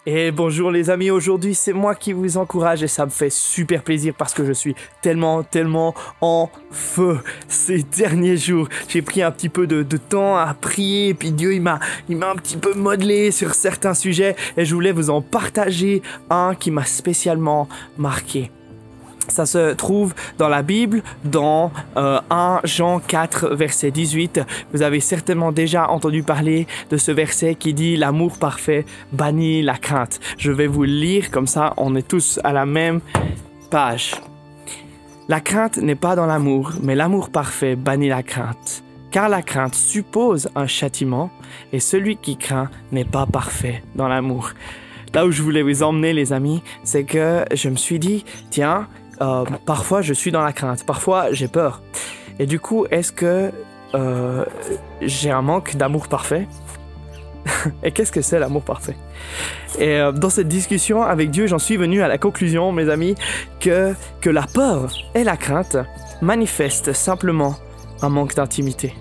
Et bonjour les amis, aujourd'hui c'est moi qui vous encourage et ça me fait super plaisir parce que je suis tellement en feu ces derniers jours. J'ai pris un petit peu de temps à prier et puis Dieu il m'a un petit peu modelé sur certains sujets et je voulais vous en partager un qui m'a spécialement marqué. Ça se trouve dans la Bible, dans 1 Jean 4, verset 18. Vous avez certainement déjà entendu parler de ce verset qui dit « L'amour parfait bannit la crainte ». Je vais vous le lire, comme ça on est tous à la même page. « La crainte n'est pas dans l'amour, mais l'amour parfait bannit la crainte. Car la crainte suppose un châtiment, et celui qui craint n'est pas parfait dans l'amour. » Là où je voulais vous emmener les amis, c'est que je me suis dit « Tiens, parfois je suis dans la crainte, parfois j'ai peur. Et du coup, est-ce que j'ai un manque d'amour parfait? Et qu'est-ce que c'est l'amour parfait? Et dans cette discussion avec Dieu, j'en suis venu à la conclusion, mes amis, que la peur et la crainte manifestent simplement un manque d'intimité.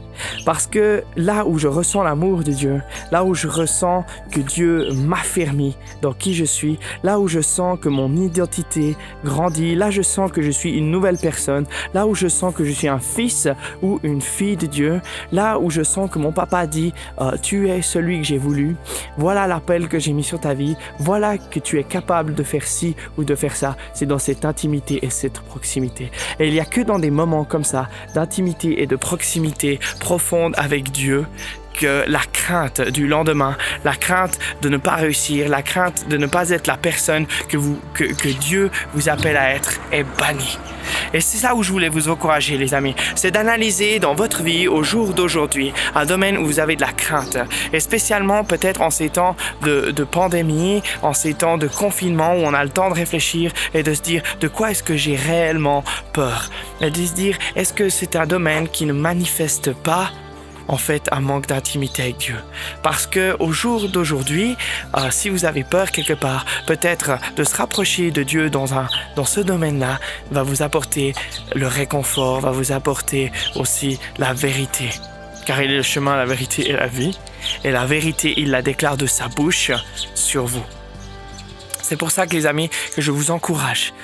Parce que là où je ressens l'amour de Dieu, là où je ressens que Dieu m'affermit dans qui je suis, là où je sens que mon identité grandit, là je sens que je suis une nouvelle personne, là où je sens que je suis un fils ou une fille de Dieu, là où je sens que mon papa dit « Tu es celui que j'ai voulu, voilà l'appel que j'ai mis sur ta vie, voilà que tu es capable de faire ci ou de faire ça », c'est dans cette intimité et cette proximité. Et il n'y a que dans des moments comme ça, d'intimité et de proximité profonde avec Dieu, que la crainte du lendemain, la crainte de ne pas réussir, la crainte de ne pas être la personne que Dieu vous appelle à être est bannie. Et c'est ça où je voulais vous encourager les amis, c'est d'analyser dans votre vie au jour d'aujourd'hui un domaine où vous avez de la crainte et spécialement peut-être en ces temps de pandémie, en ces temps de confinement où on a le temps de réfléchir et de se dire de quoi est-ce que j'ai réellement peur et de se dire est-ce que c'est un domaine qui ne manifeste pas en fait un manque d'intimité avec Dieu. Parce que au jour d'aujourd'hui, si vous avez peur quelque part, peut-être de se rapprocher de Dieu dans ce domaine-là va vous apporter le réconfort, va vous apporter aussi la vérité. Car il est le chemin, la vérité et la vie. Et la vérité, il la déclare de sa bouche sur vous. C'est pour ça que les amis, que je vous encourage.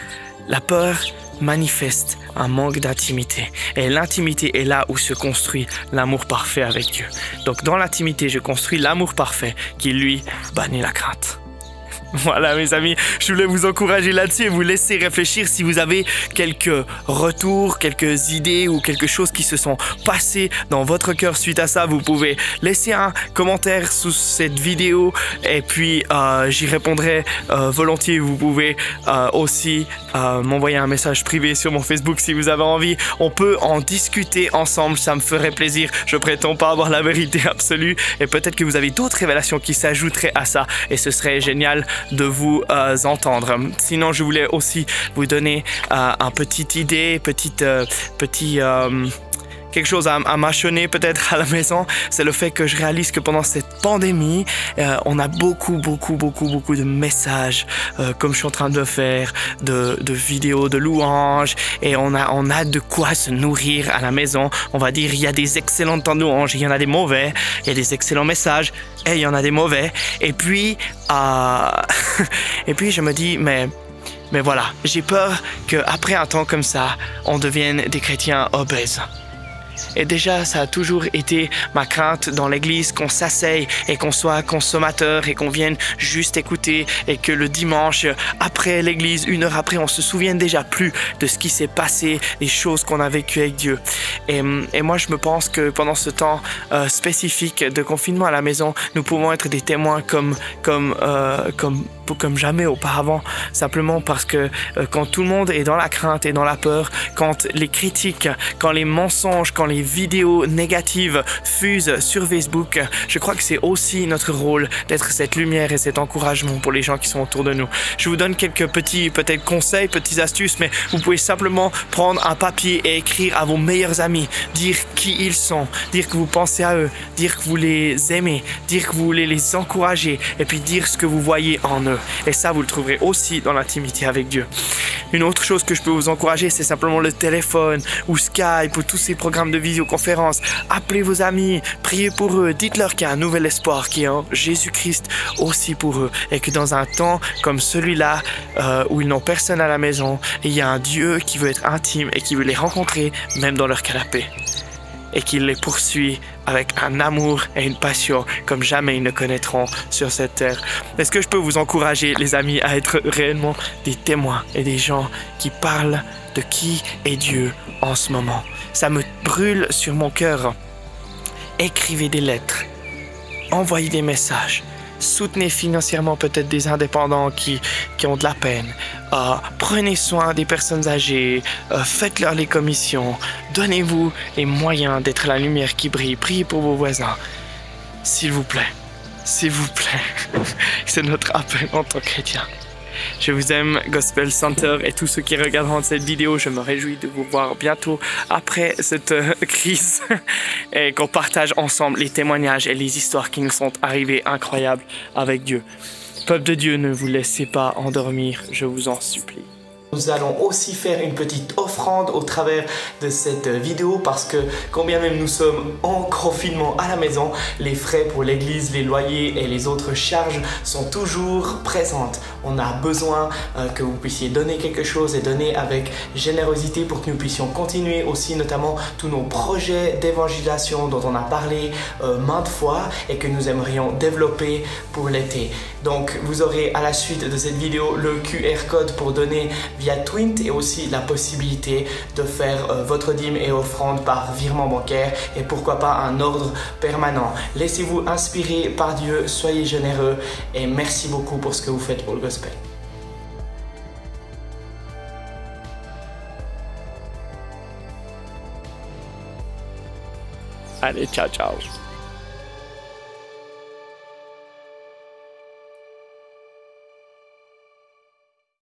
La peur manifeste un manque d'intimité. Et l'intimité est là où se construit l'amour parfait avec Dieu. Donc dans l'intimité, je construis l'amour parfait qui, lui, bannit la crainte. Voilà mes amis, je voulais vous encourager là-dessus et vous laisser réfléchir si vous avez quelques retours, quelques idées ou quelque chose qui se sont passés dans votre cœur suite à ça. Vous pouvez laisser un commentaire sous cette vidéo et puis j'y répondrai volontiers. Vous pouvez aussi m'envoyer un message privé sur mon Facebook si vous avez envie. On peut en discuter ensemble, ça me ferait plaisir. Je prétends pas avoir la vérité absolue et peut-être que vous avez d'autres révélations qui s'ajouteraient à ça et ce serait génial de vous entendre. Sinon, je voulais aussi vous donner une petite idée, quelque chose à mâchonner peut-être à la maison. C'est le fait que je réalise que pendant cette pandémie, on a beaucoup de messages, comme je suis en train de le faire, de vidéos, de louanges, et on a de quoi se nourrir à la maison. On va dire, il y a des excellents temps de louanges, il y en a des mauvais, il y a des excellents messages, et il y en a des mauvais. Et puis, et puis je me dis, mais voilà, j'ai peur qu'après un temps comme ça, on devienne des chrétiens obèses. Et déjà, ça a toujours été ma crainte dans l'église qu'on s'asseye et qu'on soit consommateur et qu'on vienne juste écouter et que le dimanche, après l'église, 1 heure après, on se souvienne déjà plus de ce qui s'est passé, les choses qu'on a vécues avec Dieu. Et moi, je me pense que pendant ce temps spécifique de confinement à la maison, nous pouvons être des témoins comme jamais auparavant, simplement parce que quand tout le monde est dans la crainte et dans la peur, quand les critiques, quand les mensonges, quand les vidéos négatives fusent sur Facebook, je crois que c'est aussi notre rôle d'être cette lumière et cet encouragement pour les gens qui sont autour de nous. Je vous donne quelques petits peut-être conseils, petites astuces, mais vous pouvez simplement prendre un papier et écrire à vos meilleurs amis, dire qui ils sont, dire que vous pensez à eux, dire que vous les aimez, dire que vous voulez les encourager et puis dire ce que vous voyez en eux. généreux. Et ça, vous le trouverez aussi dans l'intimité avec Dieu. Une autre chose que je peux vous encourager, c'est simplement le téléphone ou Skype ou tous ces programmes de visioconférence. Appelez vos amis, priez pour eux, dites-leur qu'il y a un nouvel espoir qui est en Jésus-Christ aussi pour eux. Et que dans un temps comme celui-là, où ils n'ont personne à la maison, il y a un Dieu qui veut être intime et qui veut les rencontrer même dans leur canapé. Et qu'il les poursuit avec un amour et une passion comme jamais ils ne connaîtront sur cette terre. Est-ce que je peux vous encourager, les amis, à être réellement des témoins et des gens qui parlent de qui est Dieu en ce moment? Ça me brûle sur mon cœur. Écrivez des lettres, envoyez des messages, soutenez financièrement peut-être des indépendants qui ont de la peine. Prenez soin des personnes âgées, faites-leur les commissions, donnez-vous les moyens d'être la lumière qui brille, priez pour vos voisins. S'il vous plaît, c'est notre appel en tant que chrétien. Je vous aime, Gospel Center, et tous ceux qui regarderont cette vidéo, je me réjouis de vous voir bientôt après cette crise et qu'on partage ensemble les témoignages et les histoires qui nous sont arrivées incroyables avec Dieu. Peuple de Dieu, ne vous laissez pas endormir, je vous en supplie. Nous allons aussi faire une petite offrande au travers de cette vidéo parce que quand bien même nous sommes en confinement à la maison, les frais pour l'église, les loyers et les autres charges sont toujours présentes. On a besoin que vous puissiez donner quelque chose et donner avec générosité pour que nous puissions continuer aussi notamment tous nos projets d'évangélisation dont on a parlé maintes fois et que nous aimerions développer pour l'été. Donc vous aurez à la suite de cette vidéo le QR code pour donner via Twint et aussi la possibilité de faire votre dîme et offrande par virement bancaire et pourquoi pas un ordre permanent. Laissez-vous inspirer par Dieu, soyez généreux et merci beaucoup pour ce que vous faites pour le gospel. Allez, ciao, ciao.